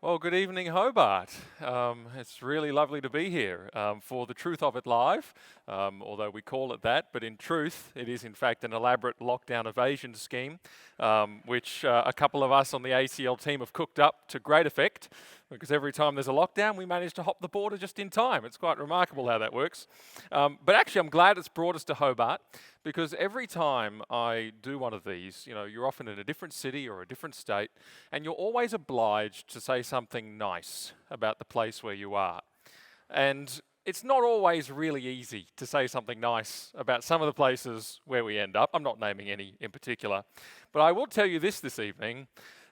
Well, good evening, Hobart. It's really lovely to be here for the Truth of It Live, although we call it that, but in truth, it is in fact an elaborate lockdown evasion scheme, which a couple of us on the ACL team have cooked up to great effect, because every time there's a lockdown, we manage to hop the border just in time. It's quite remarkable how that works. But actually, I'm glad it's brought us to Hobart, because every time I do one of these, you're often in a different city or a different state, and you're always obliged to say something nice about the place where you are. And it's not always really easy to say something nice about some of the places where we end up. I'm not naming any in particular. But I will tell you this evening,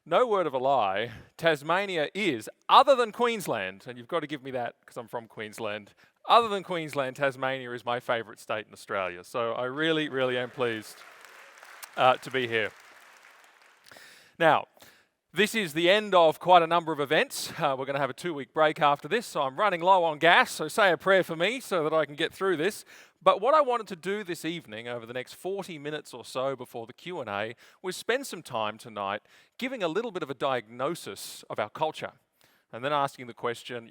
no word of a lie, Tasmania is, other than Queensland, and you've got to give me that because I'm from Queensland, other than Queensland, Tasmania is my favourite state in Australia. So I really, really am pleased to be here. Now, this is the end of quite a number of events. We're going to have a 2-week break after this, so I'm running low on gas, so say a prayer for me so that I can get through this. But what I wanted to do this evening, over the next 40 minutes or so before the Q&A, was spend some time tonight giving a little bit of a diagnosis of our culture, and then asking the question,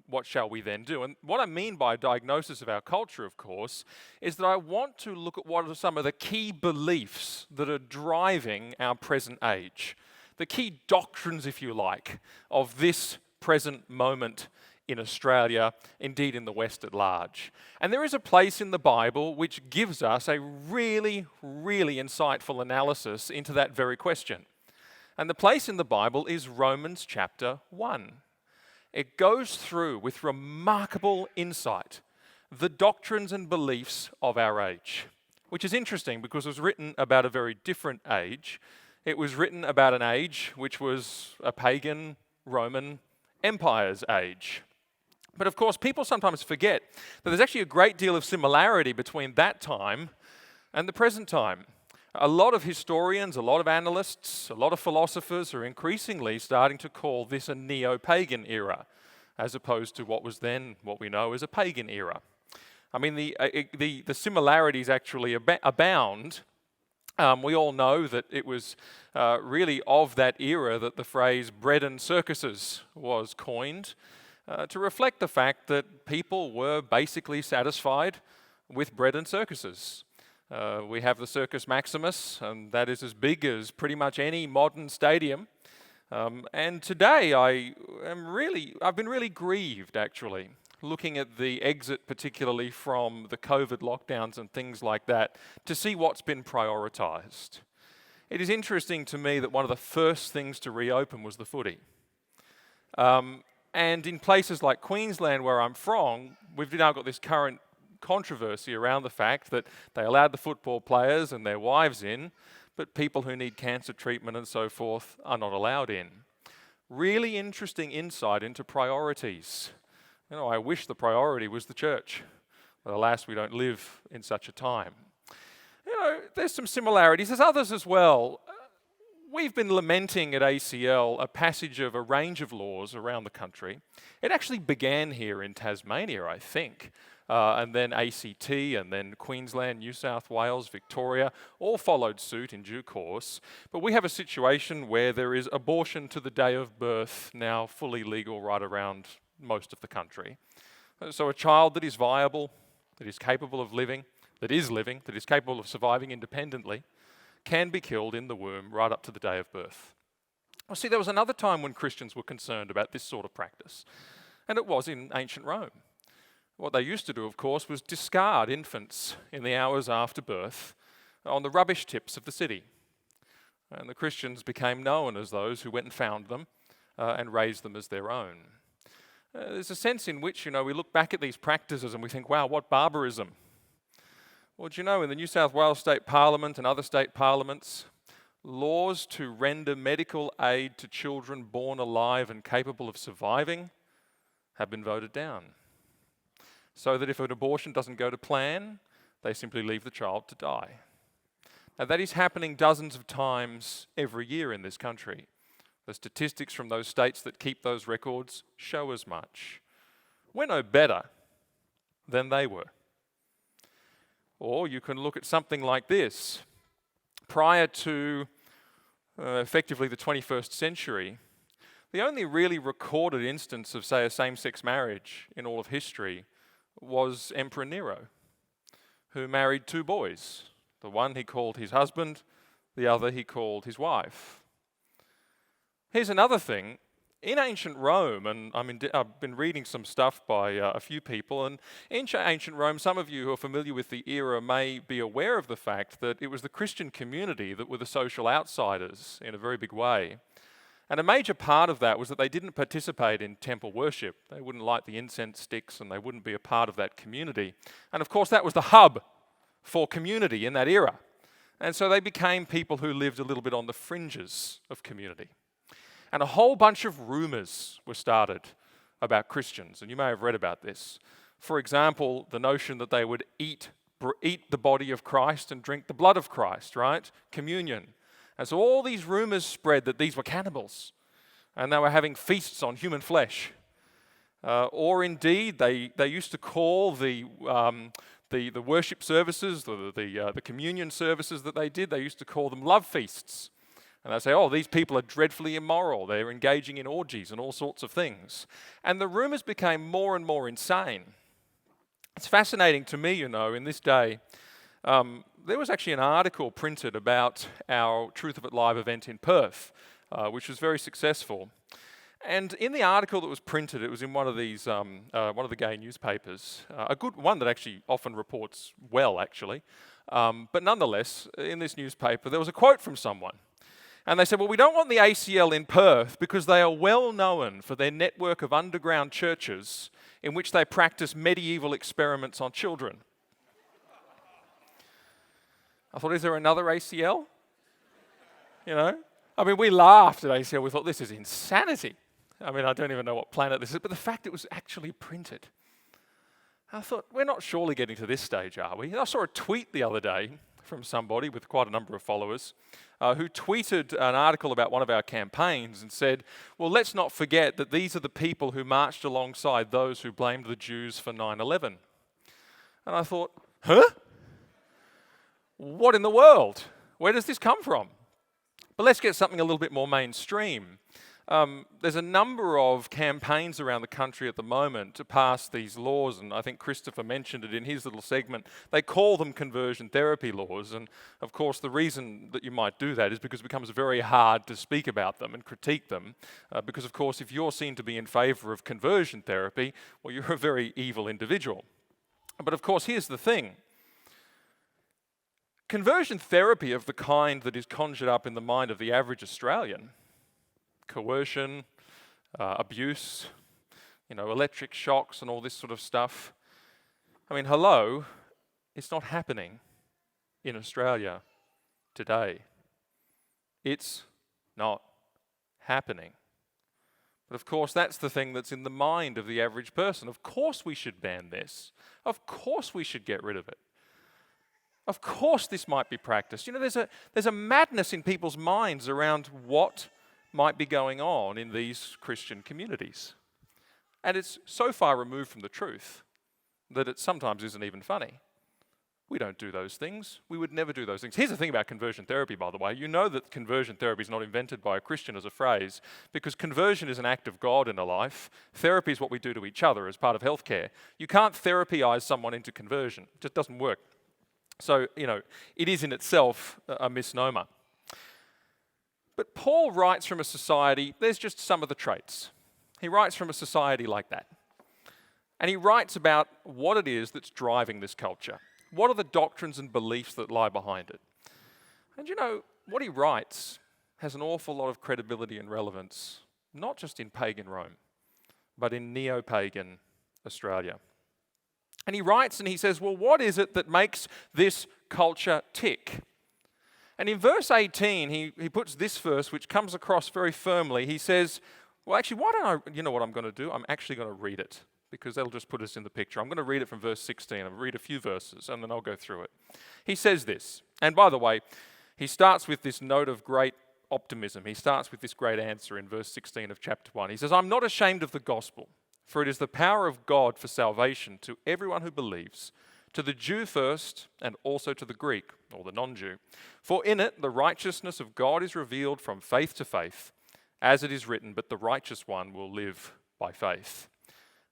what shall we then do? And what I mean by diagnosis of our culture, of course, is that I want to look at what are some of the key beliefs that are driving our present age. The key doctrines, if you like, of this present moment in Australia, indeed in the West at large. And there is a place in the Bible which gives us a really, really insightful analysis into that very question. And the place in the Bible is Romans chapter 1. It goes through with remarkable insight the doctrines and beliefs of our age, which is interesting because it was written about a very different age. It was written about an age which was a pagan Roman Empire's age. But of course, people sometimes forget that there's actually a great deal of similarity between that time and the present time. A lot of historians, a lot of analysts, a lot of philosophers are increasingly starting to call this a Neo-Pagan era, as opposed to what was then what we know as a pagan era. I mean, the similarities actually abound. We all know that it was really of that era that the phrase bread and circuses was coined to reflect the fact that people were basically satisfied with bread and circuses. We have the Circus Maximus, and that is as big as pretty much any modern stadium. And today I've been really grieved, actually, looking at the exit, particularly from the COVID lockdowns and things like that, to see what's been prioritised. It is interesting to me that one of the first things to reopen was the footy. And in places like Queensland, where I'm from, we've now got this current controversy around the fact that they allowed the football players and their wives in, but people who need cancer treatment and so forth are not allowed in. Really interesting insight into priorities. I wish the priority was the church, but alas, we don't live in such a time. There's some similarities. There's others as well. We've been lamenting at ACL a passage of a range of laws around the country. It actually began here in Tasmania, I think, and then ACT, and then Queensland, New South Wales, Victoria, all followed suit in due course. But we have a situation where there is abortion to the day of birth now fully legal right around most of the country. So a child that is viable, that is capable of living, that is capable of surviving independently, can be killed in the womb right up to the day of birth. Well, see, there was another time when Christians were concerned about this sort of practice, and it was in ancient Rome. What they used to do, of course, was discard infants in the hours after birth on the rubbish tips of the city. And the Christians became known as those who went and found them and raised them as their own. There's a sense in which, we look back at these practices and we think, wow, what barbarism. Well, do you know, in the New South Wales State Parliament and other state parliaments, laws to render medical aid to children born alive and capable of surviving have been voted down. So that if an abortion doesn't go to plan, they simply leave the child to die. Now, that is happening dozens of times every year in this country. The statistics from those states that keep those records show as much. We're no better than they were. Or you can look at something like this. Prior to effectively the 21st century, The only really recorded instance of, say, a same-sex marriage in all of history was Emperor Nero, who married two boys. The one he called his husband, the other he called his wife. Here's another thing. In ancient Rome, and I've been reading some stuff by a few people, and in ancient Rome, some of you who are familiar with the era may be aware of the fact that it was the Christian community that were the social outsiders in a very big way. And a major part of that was that they didn't participate in temple worship. They wouldn't light the incense sticks, and they wouldn't be a part of that community. And of course, that was the hub for community in that era. And so they became people who lived a little bit on the fringes of community. And a whole bunch of rumors were started about Christians, and you may have read about this. For example, the notion that they would eat the body of Christ and drink the blood of Christ, right? Communion. And so all these rumors spread that these were cannibals, and they were having feasts on human flesh. Or indeed, they used to call the worship services, the communion services that they did, they used to call them love feasts. And they say, oh, these people are dreadfully immoral. They're engaging in orgies and all sorts of things. And the rumors became more and more insane. It's fascinating to me, in this day, there was actually an article printed about our Truth of It Live event in Perth, which was very successful. And in the article that was printed, it was in one of these, one of the gay newspapers, a good one that actually often reports well, actually. But nonetheless, in this newspaper, there was a quote from someone. And they said, well, we don't want the ACL in Perth because they are well known for their network of underground churches in which they practice medieval experiments on children. I thought, is there another ACL? We laughed at ACL. We thought, this is insanity. I don't even know what planet this is, but the fact it was actually printed. I thought, we're not surely getting to this stage, are we? I saw a tweet the other day from somebody with quite a number of followers who tweeted an article about one of our campaigns and said, well, let's not forget that these are the people who marched alongside those who blamed the Jews for 9/11. And I thought, huh? What in the world? Where does this come from? But let's get something a little bit more mainstream. There's a number of campaigns around the country at the moment to pass these laws, and I think Christopher mentioned it in his little segment. They call them conversion therapy laws, and of course the reason that you might do that is because it becomes very hard to speak about them and critique them, because of course if you're seen to be in favour of conversion therapy, well, you're a very evil individual. But of course here's the thing. Conversion therapy of the kind that is conjured up in the mind of the average Australian, coercion, abuse, electric shocks and all this sort of stuff. Hello, it's not happening in Australia today. It's not happening. But of course, that's the thing that's in the mind of the average person. Of course we should ban this. Of course we should get rid of it. Of course this might be practiced. There's a madness in people's minds around what might be going on in these Christian communities. And it's so far removed from the truth that it sometimes isn't even funny. We don't do those things. We would never do those things. Here's the thing about conversion therapy, by the way. You know that conversion therapy is not invented by a Christian as a phrase, because conversion is an act of God in a life. Therapy is what we do to each other as part of healthcare. You can't therapyize someone into conversion. It just doesn't work. So, it is in itself a misnomer. But Paul writes from a society, there's just some of the traits. He writes from a society like that. And he writes about what it is that's driving this culture. What are the doctrines and beliefs that lie behind it? And what he writes has an awful lot of credibility and relevance, not just in pagan Rome, but in Neo-Pagan Australia. And he writes and he says, well, what is it that makes this culture tick? And in verse 18, he puts this verse, which comes across very firmly. He says, well, actually, why don't I, what I'm going to do? I'm actually going to read it, because that'll just put us in the picture. I'm going to read it from verse 16. I'll read a few verses, and then I'll go through it. He says this, and by the way, he starts with this note of great optimism. He starts with this great answer in verse 16 of chapter 1. He says, I'm not ashamed of the gospel, for it is the power of God for salvation to everyone who believes, to the Jew first, and also to the Greek, or the non-Jew. For in it the righteousness of God is revealed from faith to faith, As it is written, but the righteous one will live by faith.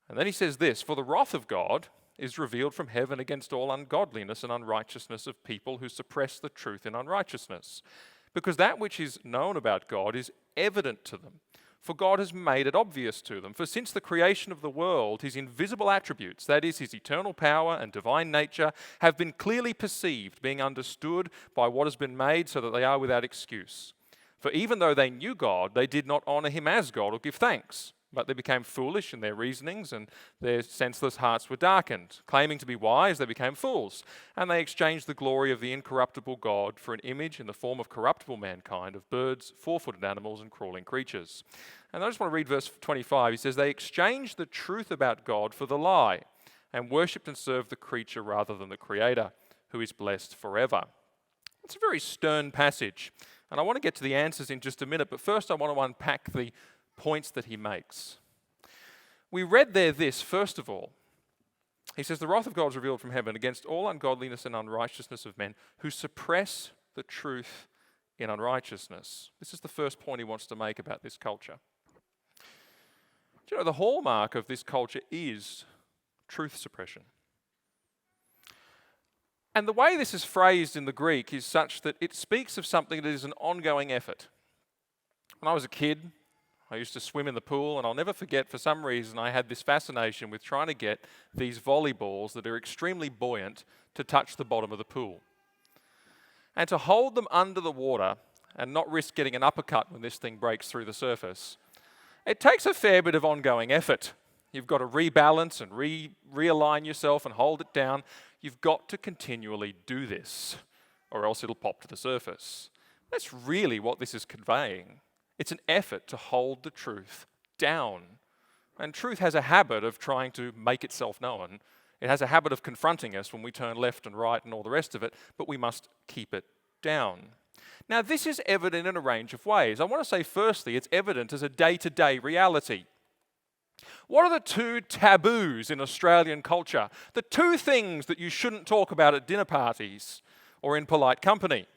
And then he says this, for the wrath of God is revealed from heaven against all ungodliness and unrighteousness of people who suppress the truth in unrighteousness. Because that which is known about God is evident to them, for God has made it obvious to them. For since the creation of the world, his invisible attributes, that is, his eternal power and divine nature, have been clearly perceived, being understood by what has been made, so that they are without excuse. For even though they knew God, they did not honor him as God or give thanks. But they became foolish in their reasonings, and their senseless hearts were darkened. Claiming to be wise, they became fools, and they exchanged the glory of the incorruptible God for an image in the form of corruptible mankind, of birds, four-footed animals, and crawling creatures. And I just want to read verse 25. He says, they exchanged the truth about God for the lie, and worshipped and served the creature rather than the Creator, who is blessed forever. It's a very stern passage, and I want to get to the answers in just a minute, but first I want to unpack the points that he makes. We read there this, first of all. He says, the wrath of God is revealed from heaven against all ungodliness and unrighteousness of men who suppress the truth in unrighteousness. This is the first point he wants to make about this culture. Do you know, the hallmark of this culture is truth suppression. And the way this is phrased in the Greek is such that it speaks of something that is an ongoing effort. When I was a kid, I used to swim in the pool, and I'll never forget, for some reason, I had this fascination with trying to get these volleyballs that are extremely buoyant to touch the bottom of the pool. And to hold them under the water and not risk getting an uppercut when this thing breaks through the surface, it takes a fair bit of ongoing effort. You've got to rebalance and realign yourself and hold it down. You've got to continually do this, or else it'll pop to the surface. That's really what this is conveying. It's an effort to hold the truth down. And truth has a habit of trying to make itself known. It has a habit of confronting us when we turn left and right and all the rest of it, but we must keep it down. Now, this is evident in a range of ways. I want to say, firstly, it's evident as a day-to-day reality. What are the two taboos in Australian culture? The two things that you shouldn't talk about at dinner parties or in polite company?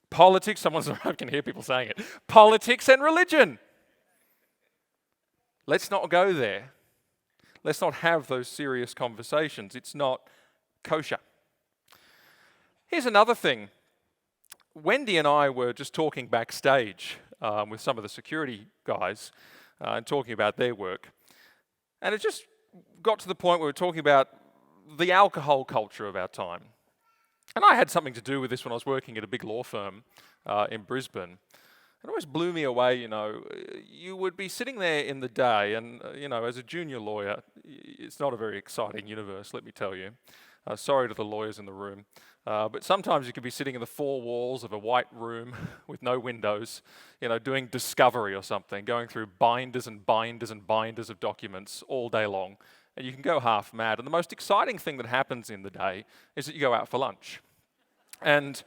Politics, I can hear people saying it. Politics and religion. Let's not go there. Let's not have those serious conversations. It's not kosher. Here's another thing. Wendy and I were just talking backstage with some of the security guys and talking about their work. And it just got to the point where we were talking about the alcohol culture of our time. And I had something to do with this when I was working at a big law firm in Brisbane. It always blew me away, you would be sitting there in the day and, as a junior lawyer, it's not a very exciting universe, let me tell you. Sorry to the lawyers in the room. But sometimes you could be sitting in the four walls of a white room with no windows, doing discovery or something, going through binders and binders and binders of documents all day long. And you can go half mad. And the most exciting thing that happens in the day is that you go out for lunch. And,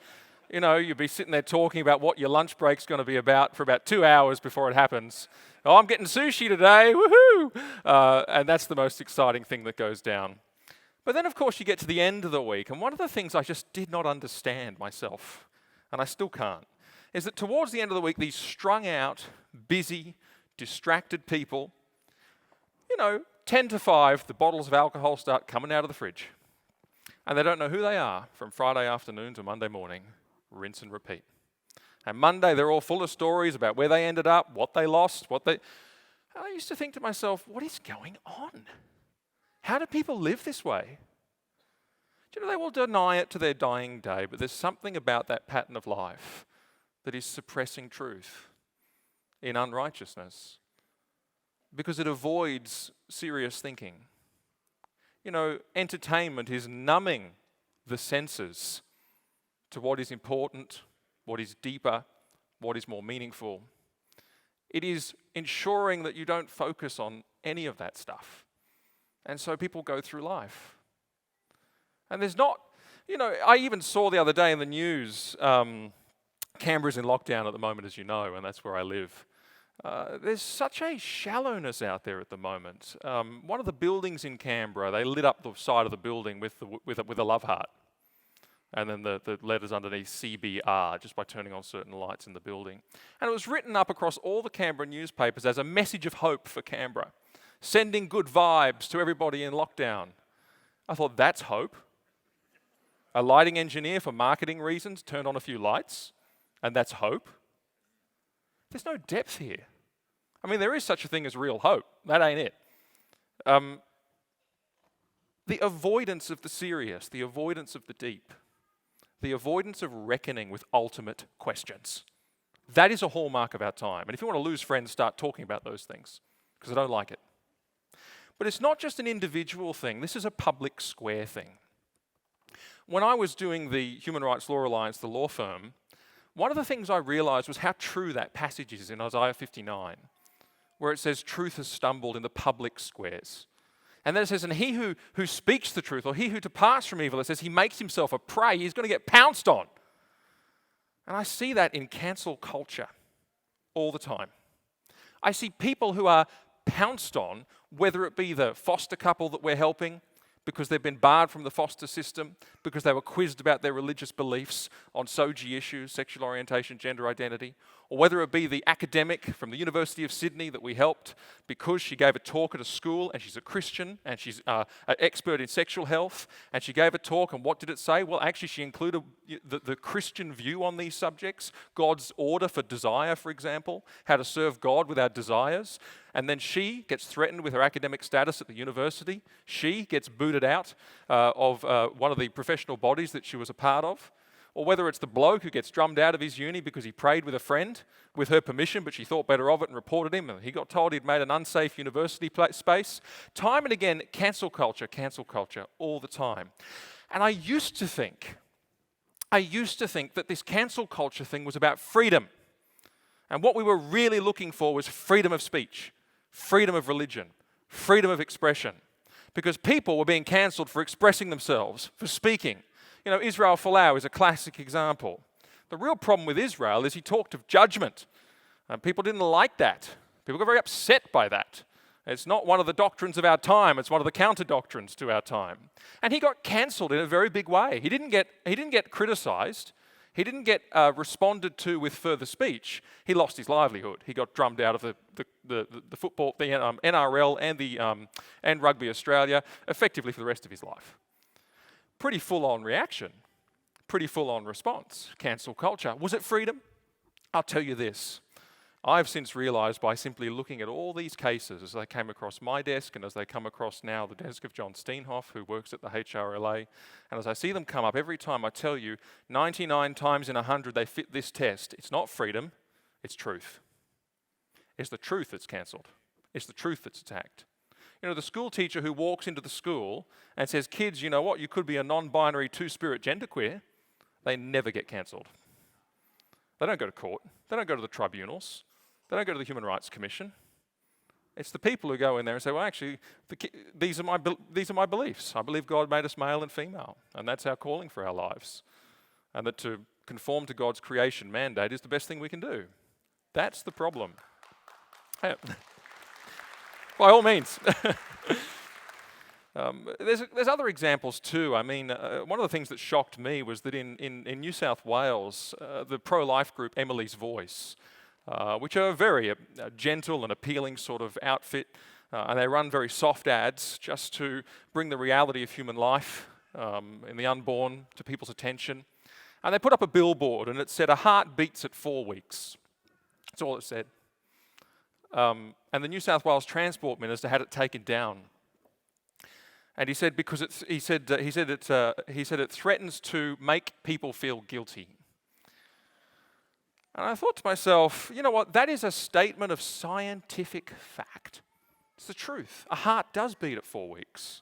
you'll be sitting there talking about what your lunch break's going to be about for about 2 hours before it happens. Oh, I'm getting sushi today, woohoo! And that's the most exciting thing that goes down. But then, of course, you get to the end of the week, and one of the things I just did not understand myself, and I still can't, is that towards the end of the week, these strung out, busy, distracted people, 10 to 5, the bottles of alcohol start coming out of the fridge. And they don't know who they are from Friday afternoon to Monday morning. Rinse and repeat. And Monday, they're all full of stories about where they ended up, what they lost, And I used to think to myself, what is going on? How do people live this way? Do they will deny it to their dying day, but there's something about that pattern of life that is suppressing truth in unrighteousness because it avoids serious thinking. Entertainment is numbing the senses to what is important, what is deeper, what is more meaningful. It is ensuring that you don't focus on any of that stuff. And so people go through life. And there's not, I even saw the other day in the news, Canberra's in lockdown at the moment, as you know, and that's where I live. There's such a shallowness out there at the moment. One of the buildings in Canberra, they lit up the side of the building with a love heart. and then the letters underneath CBR, just by turning on certain lights in the building. And it was written up across all the Canberra newspapers as a message of hope for Canberra, sending good vibes to everybody in lockdown. I thought, that's hope. A lighting engineer for marketing reasons turned on a few lights, and that's hope. There's no depth here. I mean, there is such a thing as real hope. That ain't it. The avoidance of the serious, the avoidance of the deep, the avoidance of reckoning with ultimate questions. That is a hallmark of our time. And if you want to lose friends, start talking about those things, because I don't like it. But it's not just an individual thing. This is a public square thing. When I was doing the Human Rights Law Alliance, the law firm, one of the things I realized was how true that passage is in Isaiah 59, where it says, truth has stumbled in the public squares. And then it says, and he who speaks the truth, or he who departs from evil, it says he makes himself a prey, he's going to get pounced on. And I see that in cancel culture all the time. I see people who are pounced on, whether it be the foster couple that we're helping, because they've been barred from the foster system, because they were quizzed about their religious beliefs on SOGI issues, sexual orientation, gender identity, or whether it be the academic from the University of Sydney that we helped because she gave a talk at a school and she's a Christian and she's an expert in sexual health, and she gave a talk, and what did it say? Well, actually she included the Christian view on these subjects, God's order for desire, for example, how to serve God with our desires. And then she gets threatened with her academic status at the university. She gets booted out of one of the professional bodies that she was a part of. Or whether it's the bloke who gets drummed out of his uni because he prayed with a friend with her permission, but she thought better of it and reported him, and he got told he'd made an unsafe university space. Time and again, cancel culture all the time. And I used to think that this cancel culture thing was about freedom. And what we were really looking for was freedom of speech, freedom of religion, freedom of expression. Because people were being cancelled for expressing themselves, for speaking. You know, Israel Folau is a classic example. The real problem with Israel is he talked of judgment. And people didn't like that. People got very upset by that. It's not one of the doctrines of our time, it's one of the counter-doctrines to our time. And he got cancelled in a very big way. He didn't get criticised. He didn't get responded to with further speech. He lost his livelihood. He got drummed out of the football, the NRL and Rugby Australia, effectively for the rest of his life. Pretty full-on reaction, pretty full-on response. Cancel culture. Was it freedom? I'll tell you this. I've since realised by simply looking at all these cases as they came across my desk and as they come across now the desk of John Steenhoff, who works at the HRLA, and as I see them come up every time, I tell you, 99 times in 100 they fit this test. It's not freedom, it's truth. It's the truth that's cancelled. It's the truth that's attacked. You know, the school teacher who walks into the school and says, kids, you know what, you could be a non-binary, two-spirit genderqueer, they never get cancelled. They don't go to court. They don't go to the tribunals. They don't go to the Human Rights Commission. It's the people who go in there and say, well, actually, these are my beliefs. I believe God made us male and female, and that's our calling for our lives. And that to conform to God's creation mandate is the best thing we can do. That's the problem. By all means. There's other examples too. I mean, one of the things that shocked me was that in New South Wales, the pro-life group Emily's Voice, which are a very gentle and appealing sort of outfit, and they run very soft ads just to bring the reality of human life in the unborn to people's attention. And they put up a billboard and it said, "A heart beats at 4 weeks." That's all it said. And the New South Wales Transport Minister had it taken down. And he said because he said it threatens to make people feel guilty. And I thought to myself, you know what? That is a statement of scientific fact. It's the truth. A heart does beat at 4 weeks.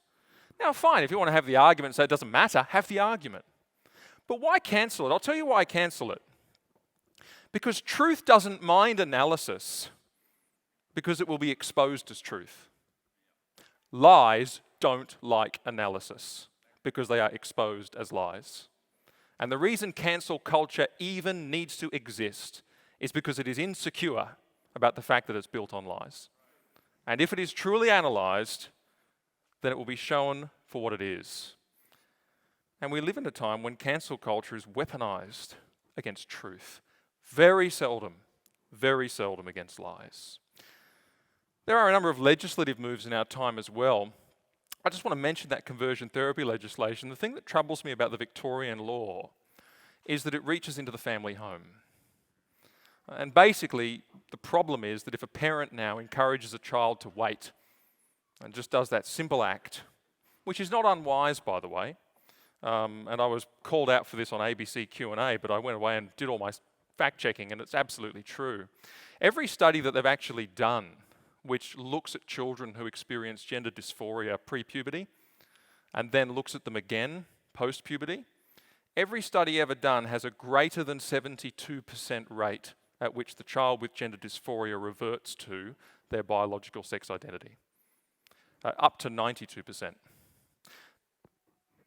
Now, fine, if you want to have the argument and say it doesn't matter, have the argument. But why cancel it? I'll tell you why I cancel it. Because truth doesn't mind analysis, because it will be exposed as truth. Lies don't like analysis, because they are exposed as lies. And the reason cancel culture even needs to exist is because it is insecure about the fact that it's built on lies. And if it is truly analysed, then it will be shown for what it is. And we live in a time when cancel culture is weaponized against truth. Very seldom against lies. There are a number of legislative moves in our time as well. I just want to mention that conversion therapy legislation. The thing that troubles me about the Victorian law is that it reaches into the family home. And basically, the problem is that if a parent now encourages a child to wait and just does that simple act, which is not unwise, by the way, and I was called out for this on ABC Q&A, but I went away and did all my fact-checking, and it's absolutely true. Every study that they've actually done, which looks at children who experience gender dysphoria pre-puberty, and then looks at them again post-puberty, every study ever done has a greater than 72% rate at which the child with gender dysphoria reverts to their biological sex identity, up to 92%.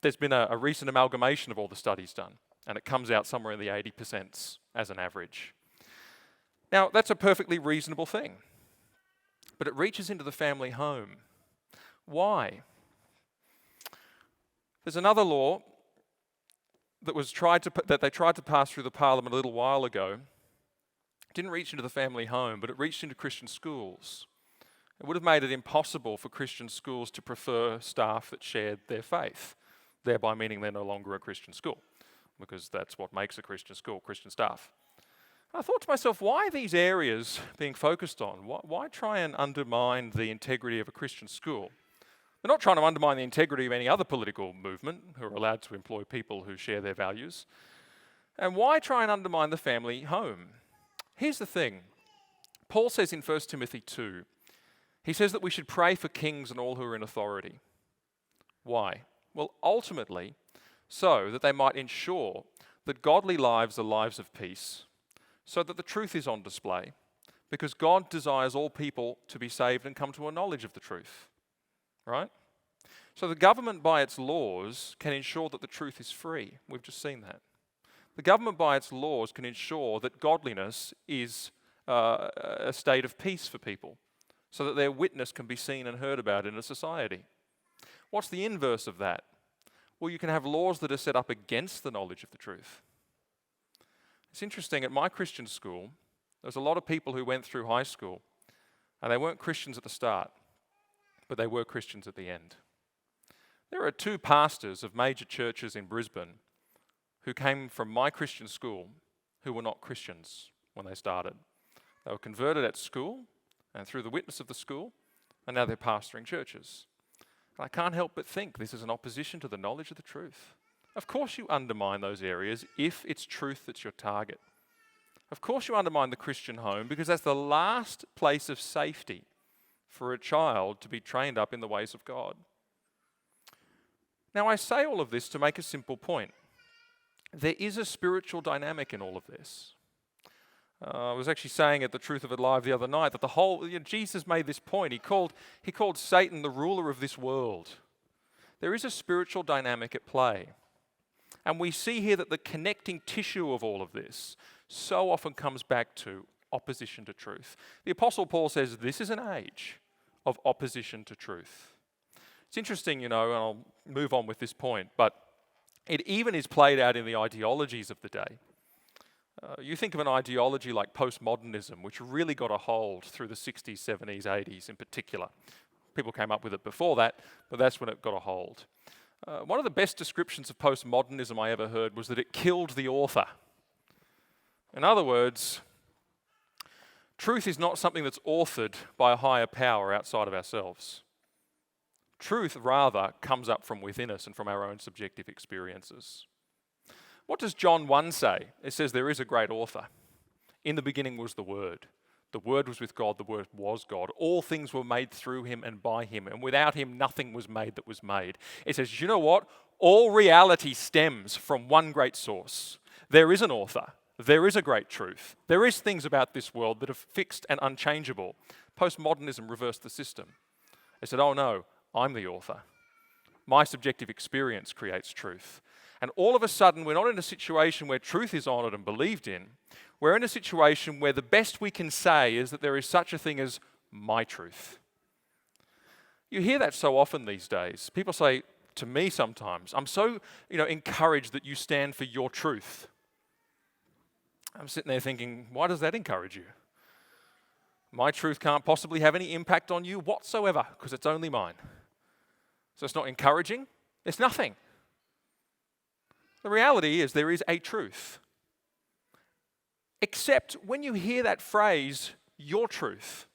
There's been a recent amalgamation of all the studies done, and it comes out somewhere in the 80% as an average. Now, that's a perfectly reasonable thing, but it reaches into the family home. Why? There's another law that they tried to pass through the Parliament a little while ago. It didn't reach into the family home, but it reached into Christian schools. It would have made it impossible for Christian schools to prefer staff that shared their faith, thereby meaning they're no longer a Christian school, because that's what makes a Christian school, Christian staff. I thought to myself, why are these areas being focused on? Why try and undermine the integrity of a Christian school? They're not trying to undermine the integrity of any other political movement who are allowed to employ people who share their values. And why try and undermine the family home? Here's the thing. Paul says in 1 Timothy 2, he says that we should pray for kings and all who are in authority. Why? Well, ultimately, so that they might ensure that godly lives are lives of peace, so that the truth is on display, because God desires all people to be saved and come to a knowledge of the truth. Right? So the government by its laws can ensure that the truth is free. We've just seen that. The government by its laws can ensure that godliness is a state of peace for people, so that their witness can be seen and heard about in a society. What's the inverse of that? Well, you can have laws that are set up against the knowledge of the truth. It's interesting, at my Christian school, there's a lot of people who went through high school, and they weren't Christians at the start, but they were Christians at the end. There are 2 pastors of major churches in Brisbane who came from my Christian school who were not Christians when they started. They were converted at school and through the witness of the school, and now they're pastoring churches. And I can't help but think this is an opposition to the knowledge of the truth. Of course you undermine those areas if it's truth that's your target. Of course you undermine the Christian home because that's the last place of safety for a child to be trained up in the ways of God. Now, I say all of this to make a simple point. There is a spiritual dynamic in all of this. I was actually saying at the Truth of It Live the other night that Jesus made this point. He called Satan the ruler of this world. There is a spiritual dynamic at play. And we see here that the connecting tissue of all of this so often comes back to opposition to truth. The Apostle Paul says this is an age of opposition to truth. It's interesting, and I'll move on with this point, but it even is played out in the ideologies of the day. You think of an ideology like postmodernism, which really got a hold through the 60s, 70s, 80s in particular. People came up with it before that, but that's when it got a hold. One of the best descriptions of postmodernism I ever heard was that it killed the author. In other words, truth is not something that's authored by a higher power outside of ourselves. Truth, rather, comes up from within us and from our own subjective experiences. What does John 1 say? It says there is a great author. In the beginning was the Word. The Word was with God, the Word was God. All things were made through him and by him, and without him nothing was made that was made. It says, you know what? All reality stems from one great source. There is an author. There is a great truth. There is things about this world that are fixed and unchangeable. Postmodernism reversed the system. They said, oh no, I'm the author. My subjective experience creates truth. And all of a sudden, we're not in a situation where truth is honoured and believed in. We're in a situation where the best we can say is that there is such a thing as my truth. You hear that so often these days. People say, to me sometimes. I'm so, encouraged that you stand for your truth. I'm sitting there thinking, why does that encourage you? My truth can't possibly have any impact on you whatsoever because it's only mine. So it's not encouraging. It's nothing. The reality is there is a truth. Except when you hear that phrase, your truth,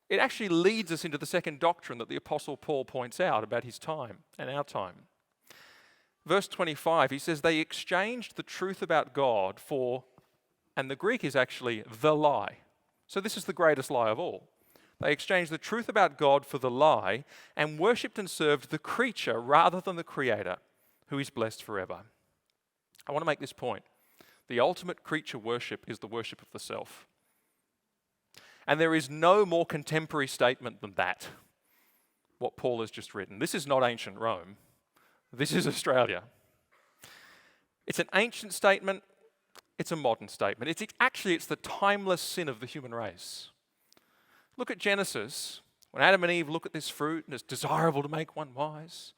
it actually leads us into the second doctrine that the Apostle Paul points out about his time and our time. Verse 25, he says, they exchanged the truth about God for, and the Greek is actually the lie. So this is the greatest lie of all. They exchanged the truth about God for the lie and worshipped and served the creature rather than the Creator, who is blessed forever. I want to make this point. The ultimate creature worship is the worship of the self. And there is no more contemporary statement than that, what Paul has just written. This is not ancient Rome. This is Australia. It's an ancient statement. It's a modern statement. It's the timeless sin of the human race. Look at Genesis. When Adam and Eve look at this fruit and it's desirable to make one wise.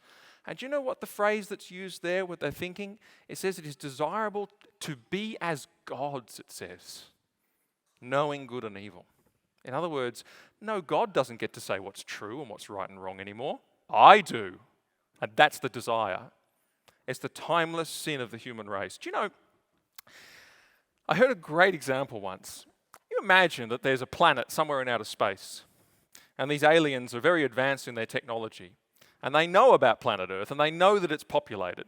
And do you know what the phrase that's used there, what they're thinking? It says it is desirable to be as gods, it says, knowing good and evil. In other words, no, God doesn't get to say what's true and what's right and wrong anymore. I do. And that's the desire. It's the timeless sin of the human race. Do you know, I heard a great example once. You imagine that there's a planet somewhere in outer space, and these aliens are very advanced in their technology, and they know about planet Earth, and they know that it's populated.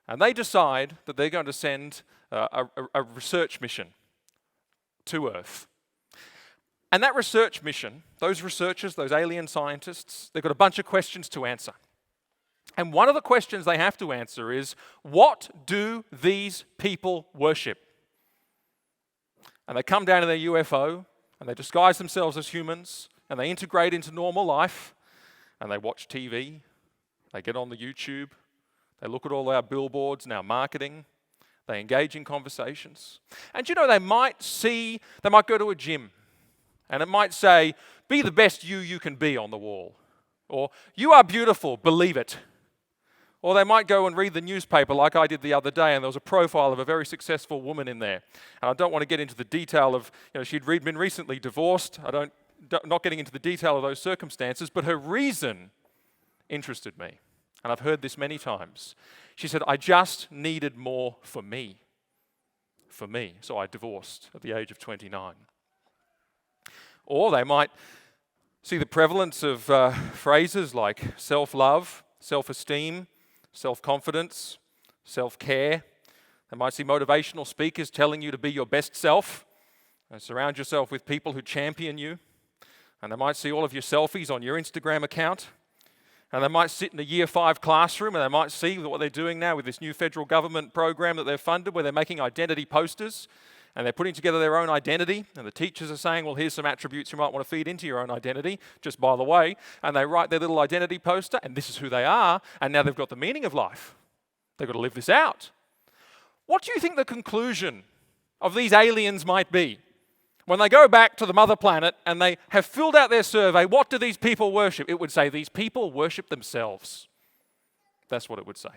And they decide that they're going to send a research mission to Earth. And that research mission, those researchers, those alien scientists, they've got a bunch of questions to answer. And one of the questions they have to answer is, what do these people worship? And they come down in their UFO, and they disguise themselves as humans, and they integrate into normal life, and they watch TV, they get on the YouTube, they look at all our billboards and our marketing, they engage in conversations. And they might go to a gym, and it might say, be the best you can be on the wall. Or, you are beautiful, believe it. Or they might go and read the newspaper like I did the other day, and there was a profile of a very successful woman in there. And I don't want to get into the detail of, she'd been recently divorced. Not getting into the detail of those circumstances, but her reason interested me. And I've heard this many times. She said, I just needed more for me. For me. So I divorced at the age of 29. Or they might see the prevalence of phrases like self-love, self-esteem, self-confidence, self-care. They might see motivational speakers telling you to be your best self and surround yourself with people who champion you. And they might see all of your selfies on your Instagram account. And they might sit in a year 5 classroom and they might see what they're doing now with this new federal government program that they've funded where they're making identity posters and they're putting together their own identity. And the teachers are saying, well, here's some attributes you might want to feed into your own identity, just by the way. And they write their little identity poster and this is who they are. And now they've got the meaning of life. They've got to live this out. What do you think the conclusion of these aliens might be? When they go back to the mother planet and they have filled out their survey, what do these people worship? It would say, these people worship themselves. That's what it would say.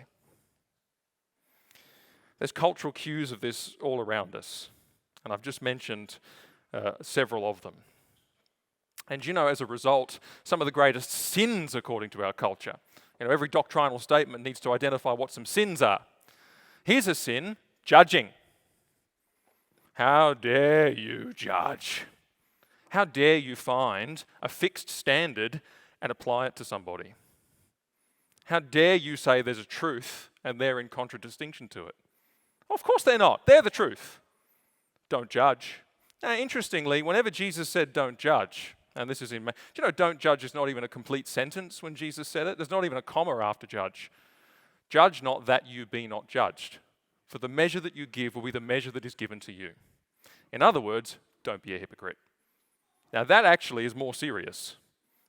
There's cultural cues of this all around us. And I've just mentioned several of them. And as a result, some of the greatest sins according to our culture. Every doctrinal statement needs to identify what some sins are. Here's a sin, judging. How dare you judge? How dare you find a fixed standard and apply it to somebody? How dare you say there's a truth and they're in contradistinction to it? Of course they're not. They're the truth. Don't judge. Now, interestingly, whenever Jesus said don't judge, and this is in, don't judge is not even a complete sentence when Jesus said it. There's not even a comma after judge. Judge not that you be not judged. For the measure that you give will be the measure that is given to you. In other words, don't be a hypocrite. Now that actually is more serious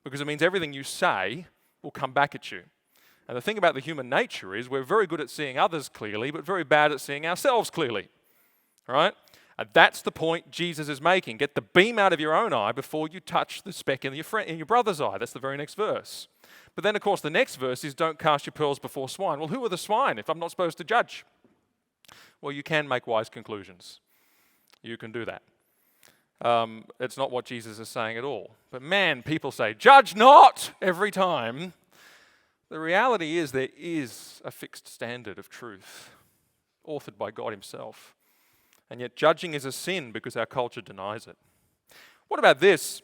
because it means everything you say will come back at you. And the thing about the human nature is we're very good at seeing others clearly, but very bad at seeing ourselves clearly. Right? And that's the point Jesus is making. Get the beam out of your own eye before you touch the speck in your brother's eye. That's the very next verse. But then, of course, the next verse is don't cast your pearls before swine. Well, who are the swine if I'm not supposed to judge? Well, you can make wise conclusions. You can do that. It's not what Jesus is saying at all. But man, people say, judge not every time. The reality is there is a fixed standard of truth, authored by God himself. And yet judging is a sin because our culture denies it. What about this?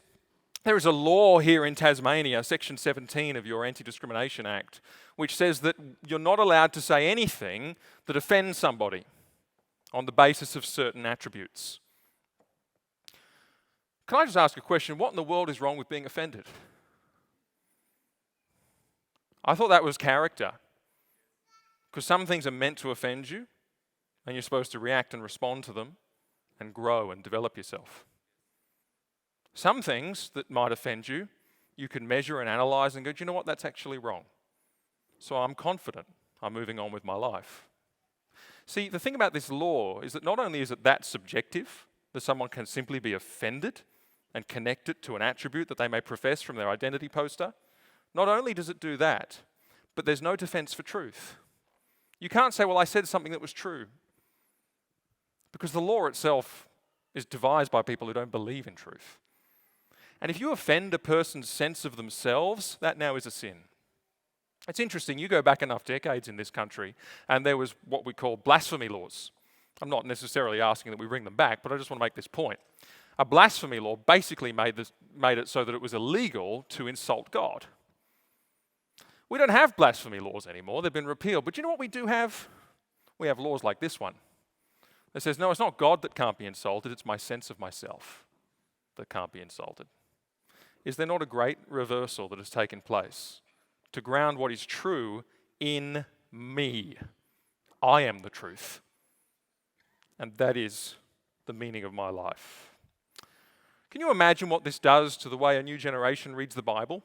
There is a law here in Tasmania, Section 17 of your Anti-Discrimination Act, which says that you're not allowed to say anything that offends somebody on the basis of certain attributes. Can I just ask a question? What in the world is wrong with being offended? I thought that was character. Because some things are meant to offend you, and you're supposed to react and respond to them and grow and develop yourself. Some things that might offend you, you can measure and analyze and go, do you know what, that's actually wrong. So I'm confident I'm moving on with my life. See, the thing about this law is that not only is it that subjective, that someone can simply be offended and connect it to an attribute that they may profess from their identity poster, not only does it do that, but there's no defense for truth. You can't say, well, I said something that was true. Because the law itself is devised by people who don't believe in truth. And if you offend a person's sense of themselves, that now is a sin. It's interesting, you go back enough decades in this country, and there was what we call blasphemy laws. I'm not necessarily asking that we bring them back, but I just want to make this point. A blasphemy law basically made it so that it was illegal to insult God. We don't have blasphemy laws anymore, they've been repealed. But you know what we do have? We have laws like this one. It says, no, it's not God that can't be insulted, it's my sense of myself that can't be insulted. Is there not a great reversal that has taken place to ground what is true in me? I am the truth. And that is the meaning of my life. Can you imagine what this does to the way a new generation reads the Bible?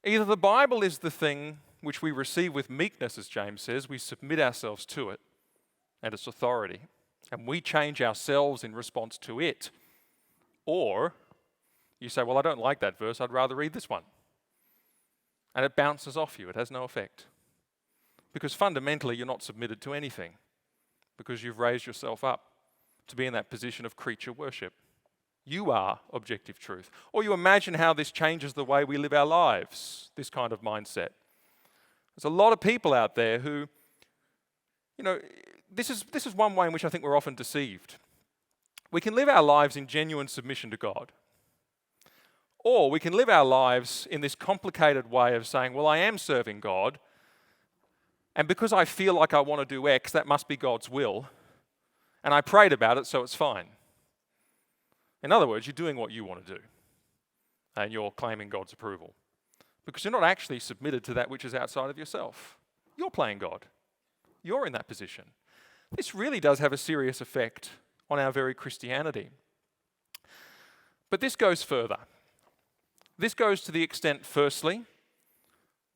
Either the Bible is the thing which we receive with meekness, as James says, we submit ourselves to it and its authority, and we change ourselves in response to it. Or you say, well, I don't like that verse, I'd rather read this one. And it bounces off you, it has no effect. Because fundamentally, you're not submitted to anything, because you've raised yourself up to be in that position of creature worship. You are objective truth. Or you imagine how this changes the way we live our lives, this kind of mindset. There's a lot of people out there who, this is one way in which I think we're often deceived. We can live our lives in genuine submission to God. Or we can live our lives in this complicated way of saying, well, I am serving God, and because I feel like I want to do X, that must be God's will. And I prayed about it, so it's fine. In other words, you're doing what you want to do. And you're claiming God's approval. Because you're not actually submitted to that which is outside of yourself. You're playing God. You're in that position. This really does have a serious effect on our very Christianity. But this goes further. This goes to the extent, firstly,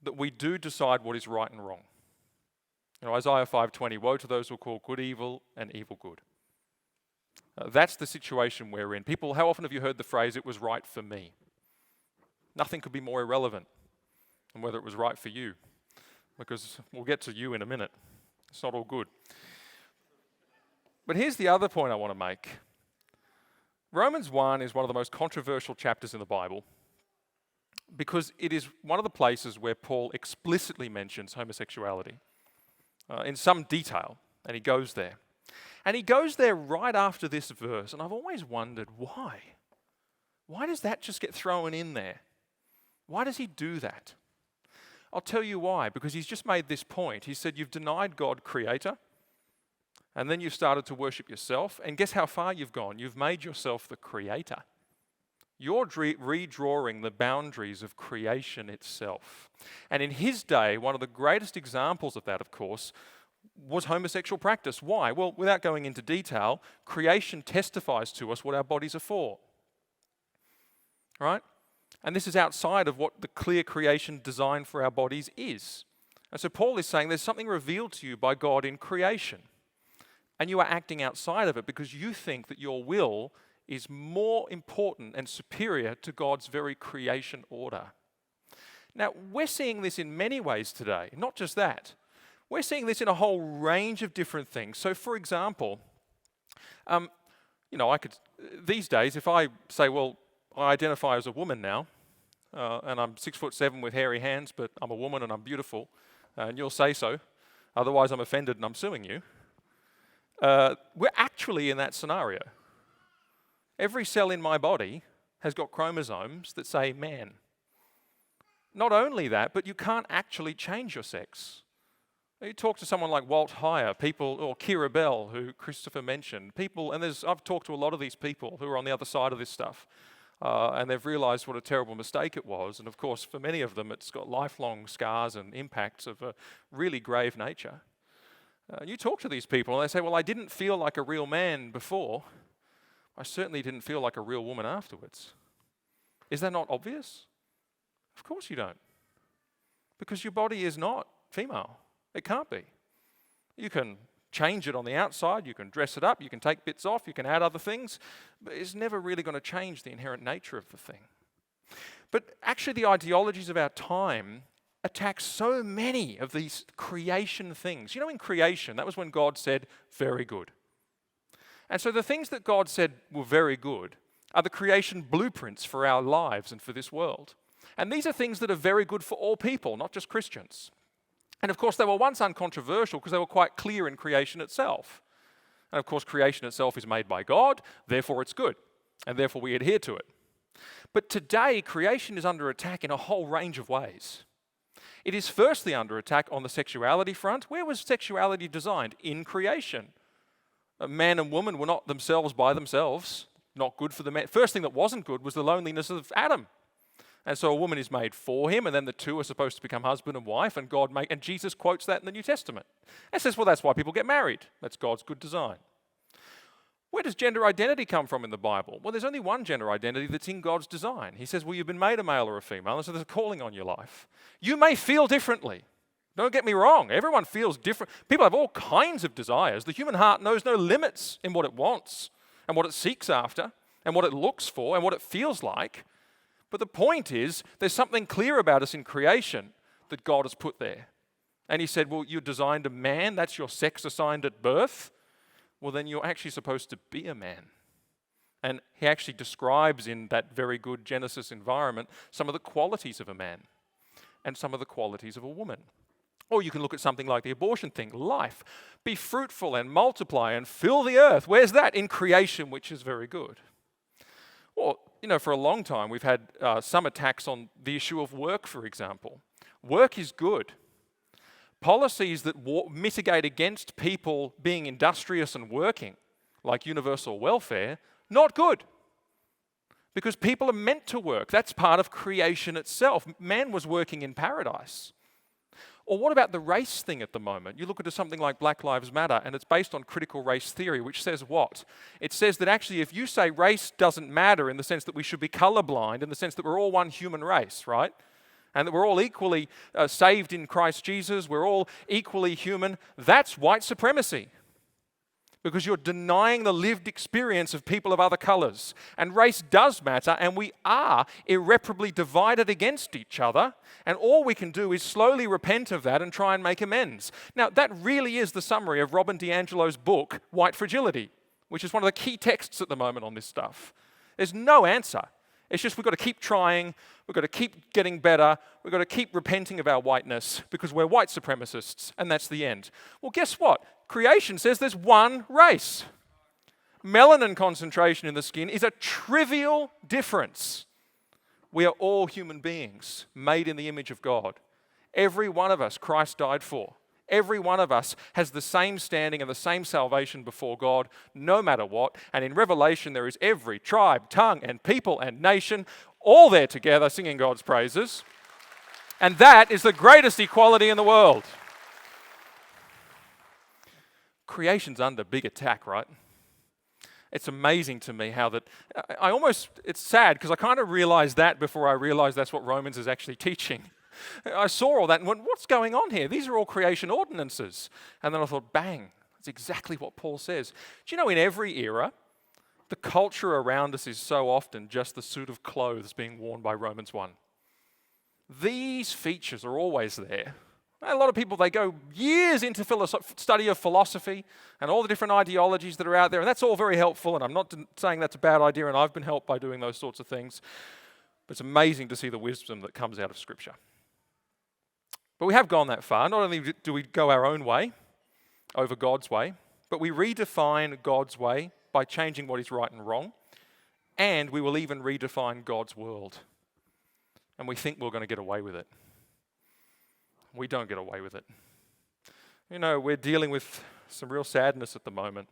that we do decide what is right and wrong. Isaiah 5:20, woe to those who call good evil and evil good. That's the situation we're in. People, how often have you heard the phrase, it was right for me? Nothing could be more irrelevant than whether it was right for you. Because we'll get to you in a minute. It's not all good. But here's the other point I want to make. Romans 1 is one of the most controversial chapters in the Bible because it is one of the places where Paul explicitly mentions homosexuality. In some detail, and he goes there. And he goes there right after this verse, and I've always wondered why. Why does that just get thrown in there? Why does he do that? I'll tell you why, because he's just made this point. He said, you've denied God creator, and then you've started to worship yourself, and guess how far you've gone? You've made yourself the creator. You're redrawing the boundaries of creation itself. And in his day, one of the greatest examples of that, of course, was homosexual practice. Why? Well, without going into detail, creation testifies to us what our bodies are for. Right? And this is outside of what the clear creation design for our bodies is. And so Paul is saying there's something revealed to you by God in creation. And you are acting outside of it because you think that your will is more important and superior to God's very creation order. Now, we're seeing this in many ways today, not just that. We're seeing this in a whole range of different things. So, for example, these days, if I say, well, I identify as a woman now, and I'm 6'7" with hairy hands, but I'm a woman and I'm beautiful, and you'll say so, otherwise I'm offended and I'm suing you. We're actually in that scenario. Every cell in my body has got chromosomes that say man. Not only that, but you can't actually change your sex. You talk to someone like Walt Heyer, or Kira Bell, who Christopher mentioned, I've talked to a lot of these people who are on the other side of this stuff, and they've realized what a terrible mistake it was. And of course, for many of them, it's got lifelong scars and impacts of a really grave nature. You talk to these people and they say, well, I didn't feel like a real man before. I certainly didn't feel like a real woman afterwards. Is that not obvious? Of course you don't. Because your body is not female. It can't be. You can change it on the outside, you can dress it up, you can take bits off, you can add other things, but it's never really going to change the inherent nature of the thing. But actually the ideologies of our time attack so many of these creation things. You know, in creation, that was when God said, very good. And so the things that God said were very good are the creation blueprints for our lives and for this world. And these are things that are very good for all people, not just Christians. And of course, they were once uncontroversial because they were quite clear in creation itself. And of course, creation itself is made by God, therefore it's good, and therefore we adhere to it. But today, creation is under attack in a whole range of ways. It is firstly under attack on the sexuality front. Where was sexuality designed? In creation. A man and woman were not themselves by themselves, not good for the man. First thing that wasn't good was the loneliness of Adam. And so a woman is made for him, and then the two are supposed to become husband and wife, and Jesus quotes that in the New Testament. And says, well, that's why people get married. That's God's good design. Where does gender identity come from in the Bible? Well, there's only one gender identity that's in God's design. He says, well, you've been made a male or a female, and so there's a calling on your life. You may feel differently. Don't get me wrong. Everyone feels different. People have all kinds of desires. The human heart knows no limits in what it wants and what it seeks after and what it looks for and what it feels like. But the point is, there's something clear about us in creation that God has put there. And he said, well, you're designed a man, that's your sex assigned at birth. Well, then you're actually supposed to be a man. And he actually describes in that very good Genesis environment some of the qualities of a man and some of the qualities of a woman. Or you can look at something like the abortion thing, life. Be fruitful and multiply and fill the earth. Where's that? In creation, which is very good. Well, for a long time, we've had some attacks on the issue of work, for example. Work is good. Policies that mitigate against people being industrious and working, like universal welfare, not good. Because people are meant to work. That's part of creation itself. Man was working in paradise. Or what about the race thing at the moment? You look at something like Black Lives Matter, and it's based on critical race theory, which says what? It says that actually if you say race doesn't matter in the sense that we should be colorblind, in the sense that we're all one human race, right? And that we're all equally saved in Christ Jesus, we're all equally human, that's white supremacy. Because you're denying the lived experience of people of other colors. And race does matter, and we are irreparably divided against each other, and all we can do is slowly repent of that and try and make amends. Now, that really is the summary of Robin DiAngelo's book, White Fragility, which is one of the key texts at the moment on this stuff. There's no answer. It's just we've got to keep trying, we've got to keep getting better, we've got to keep repenting of our whiteness because we're white supremacists, and that's the end. Well, guess what? Creation says there's one race. Melanin concentration in the skin is a trivial difference. We are all human beings made in the image of God. Every one of us Christ died for. Every one of us has the same standing and the same salvation before God, no matter what. And in Revelation, there is every tribe, tongue, and people and nation all there together singing God's praises. And that is the greatest equality in the world. Creation's under big attack, right? It's amazing to me how that, it's sad because I kind of realized that before I realized that's what Romans is actually teaching. I saw all that and went, what's going on here? These are all creation ordinances. And then I thought, bang, that's exactly what Paul says. Do you know in every era, The culture around us is so often just the suit of clothes being worn by Romans 1. These features are always there. A lot of people, they go years into study of philosophy and all the different ideologies that are out there, and that's all very helpful, and I'm not saying that's a bad idea, and I've been helped by doing those sorts of things. But it's amazing to see the wisdom that comes out of Scripture. But we have gone that far. Not only do we go our own way over God's way, but we redefine God's way by changing what is right and wrong, and we will even redefine God's world. And we think we're going to get away with it. We don't get away with it. You know, we're dealing with some real sadness at the moment.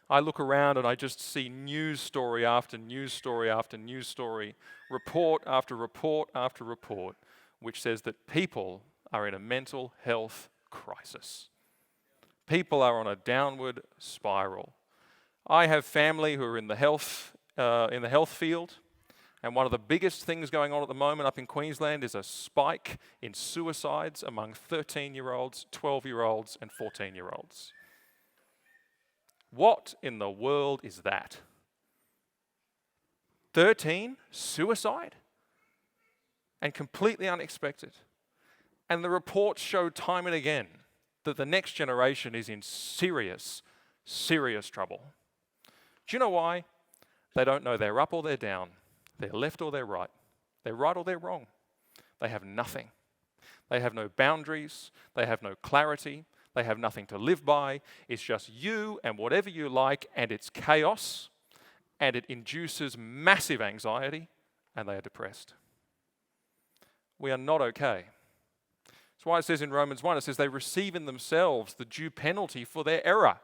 I look around and I just see news story after news story after news story, report after report after report, which says that people are in a mental health crisis. People are on a downward spiral. I have family who are in the health field. And one of the biggest things going on at the moment up in Queensland is a spike in suicides among 13-year-olds, 12-year-olds, and 14-year-olds. What in the world is that? 13? Suicide? And completely unexpected. And the reports show time and again that the next generation is in serious, serious trouble. Do you know why? They don't know they're up or they're down. They're left or they're right. They're right or they're wrong. They have nothing. They have no boundaries. They have no clarity. They have nothing to live by. It's just you and whatever you like, and it's chaos, and it induces massive anxiety, and they are depressed. We are not okay. That's why it says in Romans 1, it says they receive in themselves the due penalty for their error.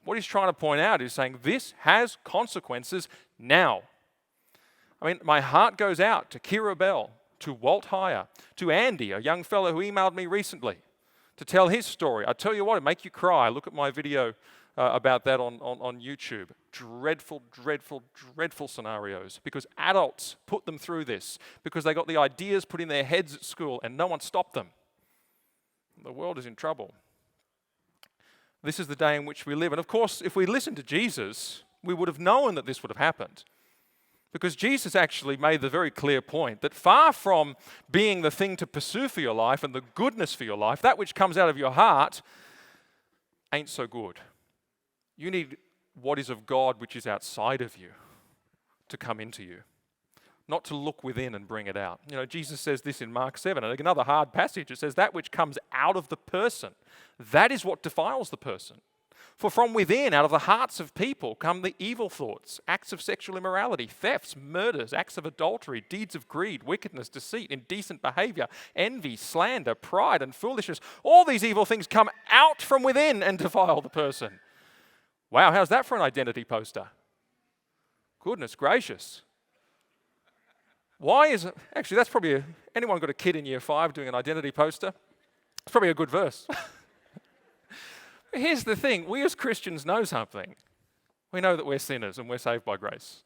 What he's trying to point out is saying this has consequences now. I mean, my heart goes out to Kira Bell, to Walt Heyer, to Andy, a young fellow who emailed me recently to tell his story. I tell you what, it'll make you cry. Look at my video about that on YouTube. Dreadful, dreadful, dreadful scenarios because adults put them through this because they got the ideas put in their heads at school and no one stopped them. The world is in trouble. This is the day in which we live. And of course, if we listened to Jesus, we would have known that this would have happened. Because Jesus actually made the very clear point that far from being the thing to pursue for your life and the goodness for your life, that which comes out of your heart ain't so good. You need what is of God, which is outside of you, to come into you, not to look within and bring it out. You know, Jesus says this in Mark 7, and another hard passage. It says that which comes out of the person, that is what defiles the person. For from within, out of the hearts of people, come the evil thoughts, acts of sexual immorality, thefts, murders, acts of adultery, deeds of greed, wickedness, deceit, indecent behavior, envy, slander, pride, and foolishness. All these evil things come out from within and defile the person. Wow, how's that for an identity poster? Goodness gracious. Why is it? Actually, that's probably anyone got a kid in year 5 doing an identity poster? It's probably a good verse. Here's the thing, we as Christians know something. We know that we're sinners and we're saved by grace.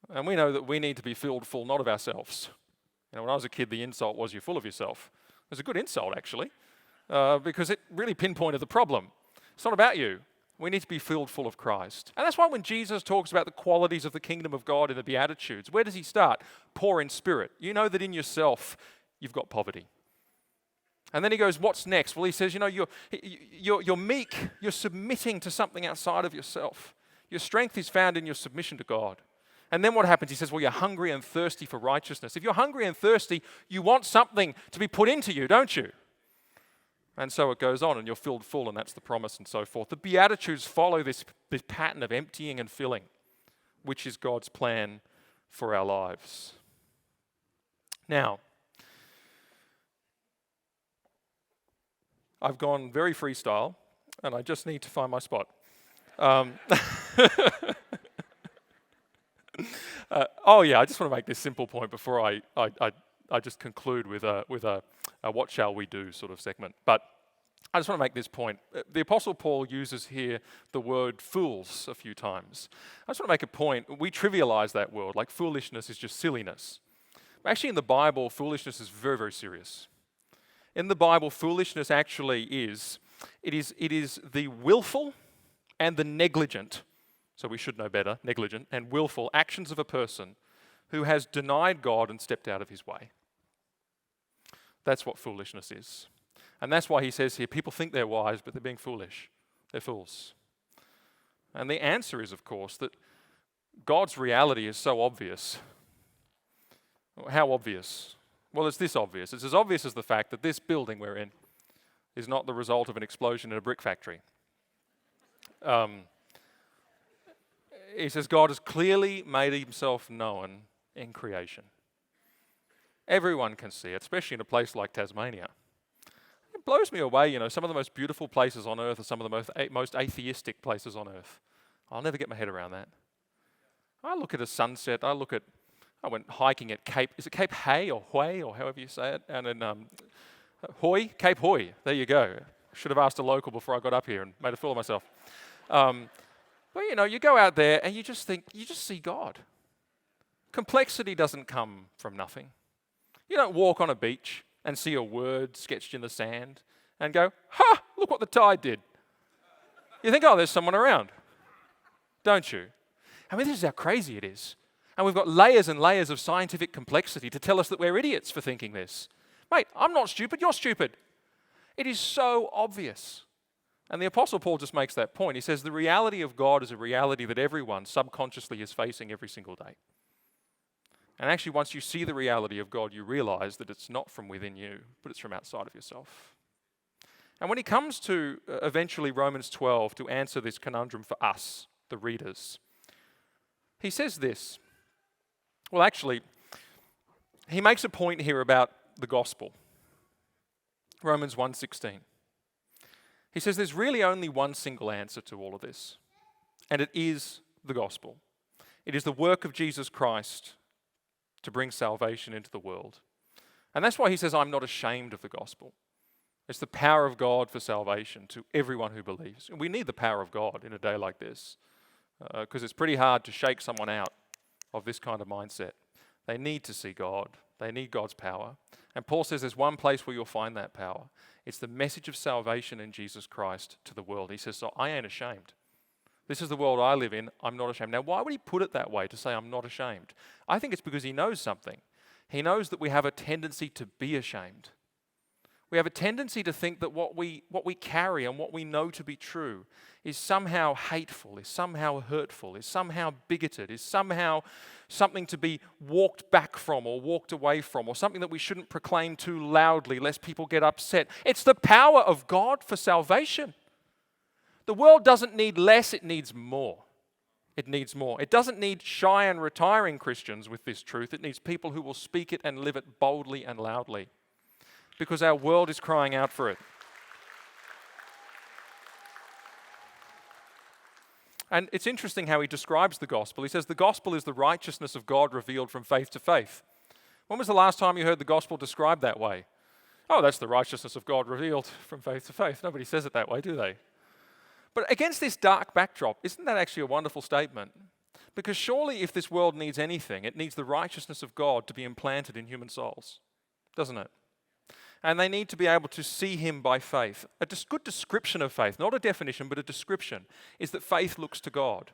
And we know that we need to be filled full, not of ourselves. You know, when I was a kid, the insult was, you're full of yourself. It was a good insult, actually, because it really pinpointed the problem. It's not about you. We need to be filled full of Christ. And that's why when Jesus talks about the qualities of the kingdom of God in the Beatitudes, where does he start? Poor in spirit. You know that in yourself, you've got poverty. And then he goes, what's next? Well, he says, you know, you're meek. You're submitting to something outside of yourself. Your strength is found in your submission to God. And then what happens? He says, well, you're hungry and thirsty for righteousness. If you're hungry and thirsty, you want something to be put into you, don't you? And so it goes on, and you're filled full, and that's the promise and so forth. The Beatitudes follow this pattern of emptying and filling, which is God's plan for our lives. Now, I've gone very freestyle, and I just need to find my spot. I just want to make this simple point before I just conclude with a what shall we do sort of segment. But I just want to make this point. The Apostle Paul uses here the word fools a few times. I just want to make a point. We trivialize that word, like foolishness is just silliness. But actually in the Bible, foolishness is very, very serious. In the Bible, foolishness actually is the willful and the negligent so we should know better, negligent, and willful actions of a person who has denied God and stepped out of his way. That's what foolishness is. And that's why he says here, people think they're wise, but they're being foolish. They're fools. And the answer is, of course, that God's reality is so obvious. How obvious? Well, it's this obvious. It's as obvious as the fact that this building we're in is not the result of an explosion in a brick factory. He says God has clearly made himself known in creation. Everyone can see it, especially in a place like Tasmania. It blows me away, some of the most beautiful places on earth are some of the most atheistic places on earth. I'll never get my head around that. I look at a sunset, I went hiking at Cape Hay or Hoy or however you say it, and in Cape Hoy, there you go. Should have asked a local before I got up here and made a fool of myself. But you go out there and you just see God. Complexity doesn't come from nothing. You don't walk on a beach and see a word sketched in the sand and go, ha, look what the tide did. You think, oh, there's someone around, don't you? I mean, this is how crazy it is. And we've got layers and layers of scientific complexity to tell us that we're idiots for thinking this. Mate, I'm not stupid, you're stupid. It is so obvious. And the Apostle Paul just makes that point. He says the reality of God is a reality that everyone subconsciously is facing every single day. And actually, once you see the reality of God, you realize that it's not from within you, but it's from outside of yourself. And when he comes to eventually Romans 12 to answer this conundrum for us, the readers, he says this. Well, actually, he makes a point here about the gospel. Romans 1:16. He says there's really only one single answer to all of this, and it is the gospel. It is the work of Jesus Christ to bring salvation into the world. And that's why he says, I'm not ashamed of the gospel. It's the power of God for salvation to everyone who believes. And we need the power of God in a day like this, because it's pretty hard to shake someone out of this kind of mindset. They need to see God. They need God's power. And Paul says there's one place where you'll find that power. It's the message of salvation in Jesus Christ to the world. He says, so I ain't ashamed. This is the world I live in. I'm not ashamed. Now, why would he put it that way, to say I'm not ashamed? I think it's because he knows something. He knows that we have a tendency to be ashamed. We have a tendency to think that what we carry and what we know to be true is somehow hateful, is somehow hurtful, is somehow bigoted, is somehow something to be walked back from or walked away from, or something that we shouldn't proclaim too loudly lest people get upset. It's the power of God for salvation. The world doesn't need less, it needs more. It needs more. It doesn't need shy and retiring Christians with this truth. It needs people who will speak it and live it boldly and loudly, because our world is crying out for it. And it's interesting how he describes the gospel. He says the gospel is the righteousness of God revealed from faith to faith. When was the last time you heard the gospel described that way? Oh, that's the righteousness of God revealed from faith to faith. Nobody says it that way, do they? But against this dark backdrop, isn't that actually a wonderful statement? Because surely if this world needs anything, it needs the righteousness of God to be implanted in human souls, doesn't it? And they need to be able to see him by faith. A good description of faith, not a definition, but a description, is that faith looks to God.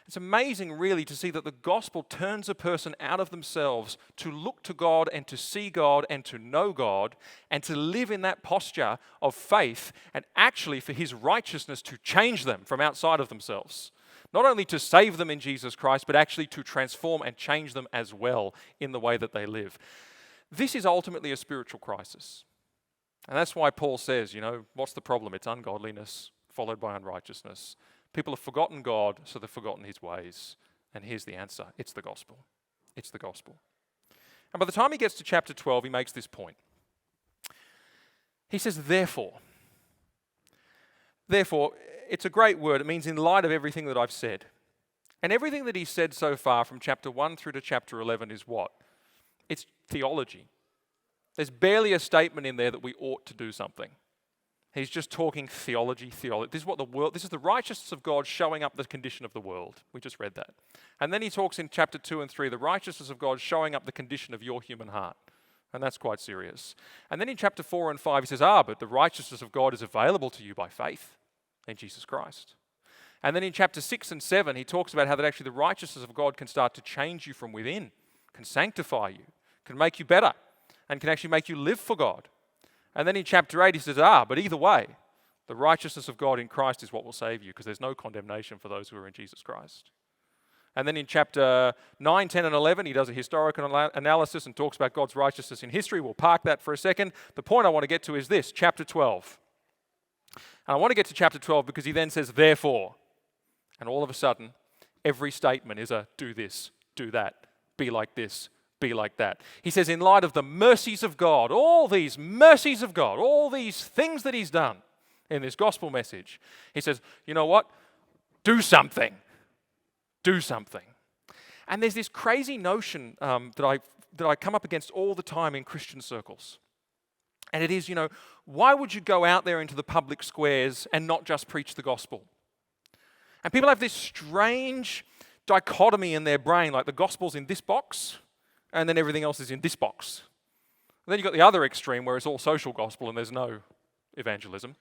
It's amazing, really, to see that the gospel turns a person out of themselves to look to God and to see God and to know God and to live in that posture of faith, and actually for his righteousness to change them from outside of themselves. Not only to save them in Jesus Christ, but actually to transform and change them as well in the way that they live. This is ultimately a spiritual crisis. And that's why Paul says, what's the problem? It's ungodliness followed by unrighteousness. People have forgotten God, so they've forgotten his ways. And here's the answer. It's the gospel. It's the gospel. And by the time he gets to chapter 12, he makes this point. He says, therefore. Therefore, it's a great word. It means in light of everything that I've said. And everything that he's said so far from chapter 1 through to chapter 11 is what? It's theology. There's barely a statement in there that we ought to do something. He's just talking theology. This is the righteousness of God showing up the condition of the world. We just read that. And then he talks in chapter 2 and 3, the righteousness of God showing up the condition of your human heart. And that's quite serious. And then in chapter 4 and 5, he says, but the righteousness of God is available to you by faith in Jesus Christ. And then in chapter 6 and 7, he talks about how that actually the righteousness of God can start to change you from within, can sanctify you, can make you better, and can actually make you live for God. And then in chapter 8, he says, but either way, the righteousness of God in Christ is what will save you, because there's no condemnation for those who are in Jesus Christ. And then in chapter 9, 10, and 11, he does a historical analysis and talks about God's righteousness in history. We'll park that for a second. The point I want to get to is this, chapter 12. And I want to get to chapter 12 because he then says, therefore. And all of a sudden, every statement is a do this, do that, be like this, be like that. He says, in light of the mercies of God, all these mercies of God, all these things that he's done in this gospel message, he says, you know what? Do something. Do something. And there's this crazy notion that I come up against all the time in Christian circles. And it is, why would you go out there into the public squares and not just preach the gospel? And people have this strange dichotomy in their brain, like the gospel's in this box, and then everything else is in this box. And then you've got the other extreme where it's all social gospel and there's no evangelism.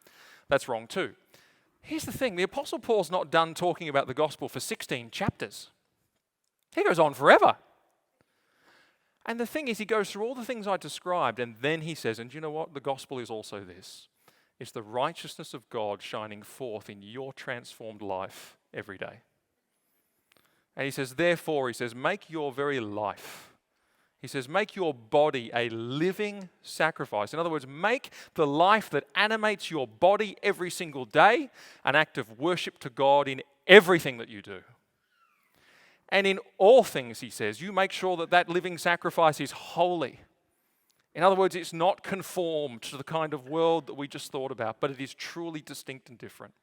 That's wrong too. Here's the thing, the Apostle Paul's not done talking about the gospel for 16 chapters. He goes on forever. And the thing is, he goes through all the things I described, and then he says, and you know what? The gospel is also this. It's the righteousness of God shining forth in your transformed life every day. And he says, therefore, he says, make your very life. He says, make your body a living sacrifice. In other words, make the life that animates your body every single day an act of worship to God in everything that you do. And in all things, he says, you make sure that that living sacrifice is holy. In other words, it's not conformed to the kind of world that we just thought about, but it is truly distinct and different.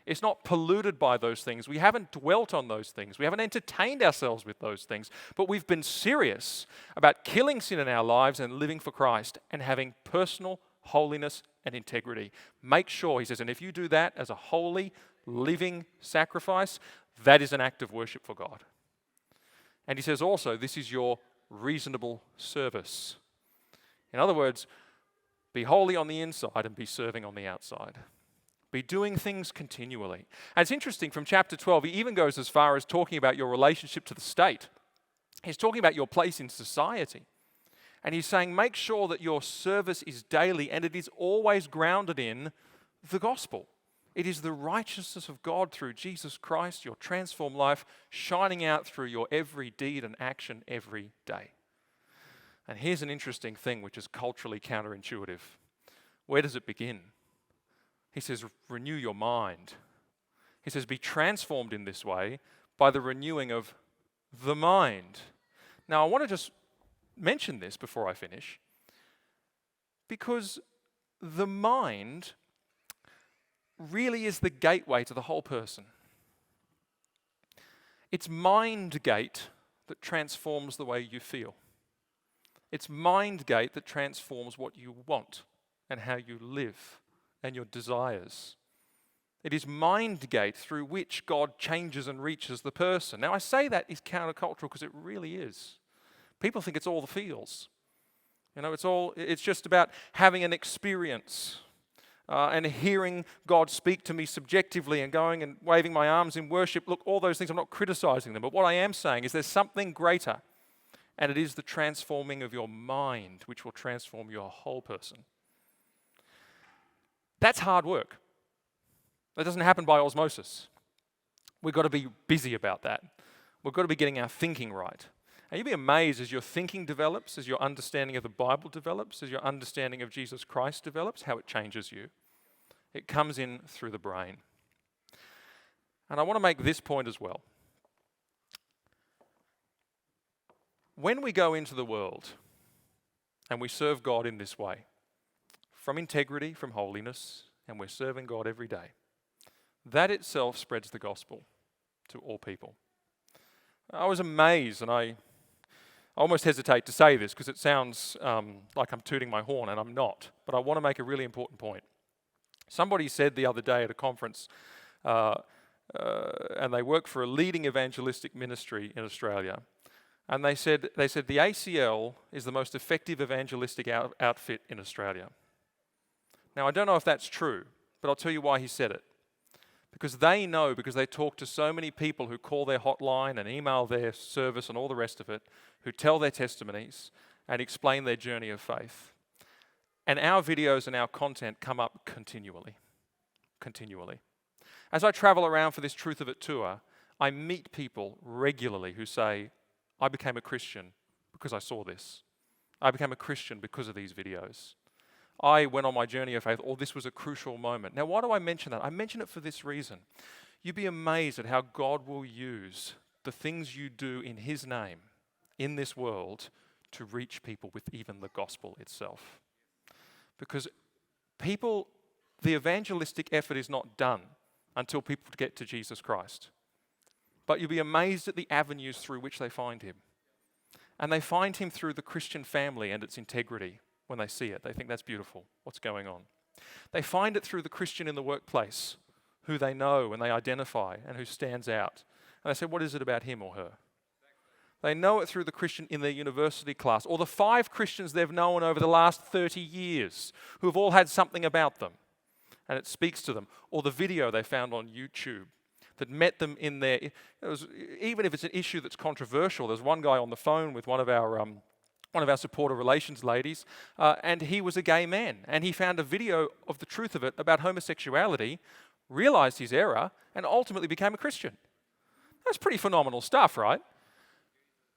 It's not polluted by those things. We haven't dwelt on those things. We haven't entertained ourselves with those things. But we've been serious about killing sin in our lives and living for Christ and having personal holiness and integrity. Make sure, he says, and if you do that as a holy, living sacrifice, that is an act of worship for God. And he says also, this is your reasonable service. In other words, be holy on the inside and be serving on the outside. Be doing things continually. And it's interesting, from chapter 12, he even goes as far as talking about your relationship to the state. He's talking about your place in society. And he's saying, make sure that your service is daily and it is always grounded in the gospel. It is the righteousness of God through Jesus Christ, your transformed life, shining out through your every deed and action every day. And here's an interesting thing which is culturally counterintuitive. Where does it begin? He says, renew your mind. He says, be transformed in this way by the renewing of the mind. Now, I want to just mention this before I finish, because the mind really is the gateway to the whole person. It's mind gate that transforms the way you feel. It's mind gate that transforms what you want and how you live and your desires. It is mind gate through which God changes and reaches the person. Now, I say that is countercultural because it really is. People think it's all the feels. It's just about having an experience and hearing God speak to me subjectively and going and waving my arms in worship. Look, all those things, I'm not criticizing them, but what I am saying is there's something greater, and it is the transforming of your mind, which will transform your whole person. That's hard work. That doesn't happen by osmosis. We've got to be busy about that. We've got to be getting our thinking right. And you'll be amazed as your thinking develops, as your understanding of the Bible develops, as your understanding of Jesus Christ develops, how it changes you. It comes in through the brain. And I want to make this point as well. When we go into the world and we serve God in this way, from integrity, from holiness, and we're serving God every day, that itself spreads the gospel to all people. I was amazed, and I almost hesitate to say this because it sounds like I'm tooting my horn, and I'm not, but I want to make a really important point. Somebody said the other day at a conference, and they work for a leading evangelistic ministry in Australia, and they said the ACL is the most effective evangelistic outfit in Australia. Now, I don't know if that's true, but I'll tell you why he said it. Because they know, because they talk to so many people who call their hotline and email their service and all the rest of it, who tell their testimonies and explain their journey of faith. And our videos and our content come up continually. As I travel around for this Truth of It tour, I meet people regularly who say, I became a Christian because I saw this. I became a Christian because of these videos. I went on my journey of faith, or this was a crucial moment. Now, why do I mention that? I mention it for this reason. You'd be amazed at how God will use the things you do in His name in this world to reach people with even the gospel itself. Because the evangelistic effort is not done until people get to Jesus Christ. But you'll be amazed at the avenues through which they find Him. And they find Him through the Christian family and its integrity. When they see it, they think that's beautiful. What's going on? They find it through the Christian in the workplace, who they know and they identify and who stands out. And they say, what is it about him or her? They know it through the Christian in their university class, or the 5 Christians they've known over the last 30 years, who have all had something about them, and it speaks to them. Or the video they found on YouTube that met them in their, even if it's an issue that's controversial. There's one guy on the phone with one of our supporter relations ladies, and he was a gay man, and he found a video of the truth of it about homosexuality, realized his error, and ultimately became a Christian. That's pretty phenomenal stuff, right?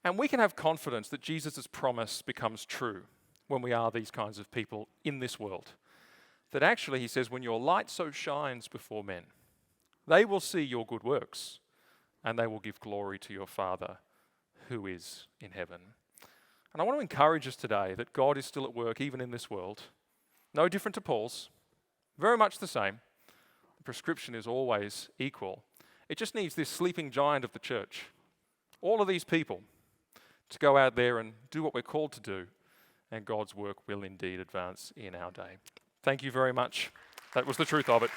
And we can have confidence that Jesus' promise becomes true when we are these kinds of people in this world. That actually, he says, when your light so shines before men, they will see your good works, and they will give glory to your Father who is in heaven. And I want to encourage us today that God is still at work even in this world. No different to Paul's. Very much the same. The prescription is always equal. It just needs this sleeping giant of the church. All of these people to go out there and do what we're called to do. And God's work will indeed advance in our day. Thank you very much. That was the truth of it.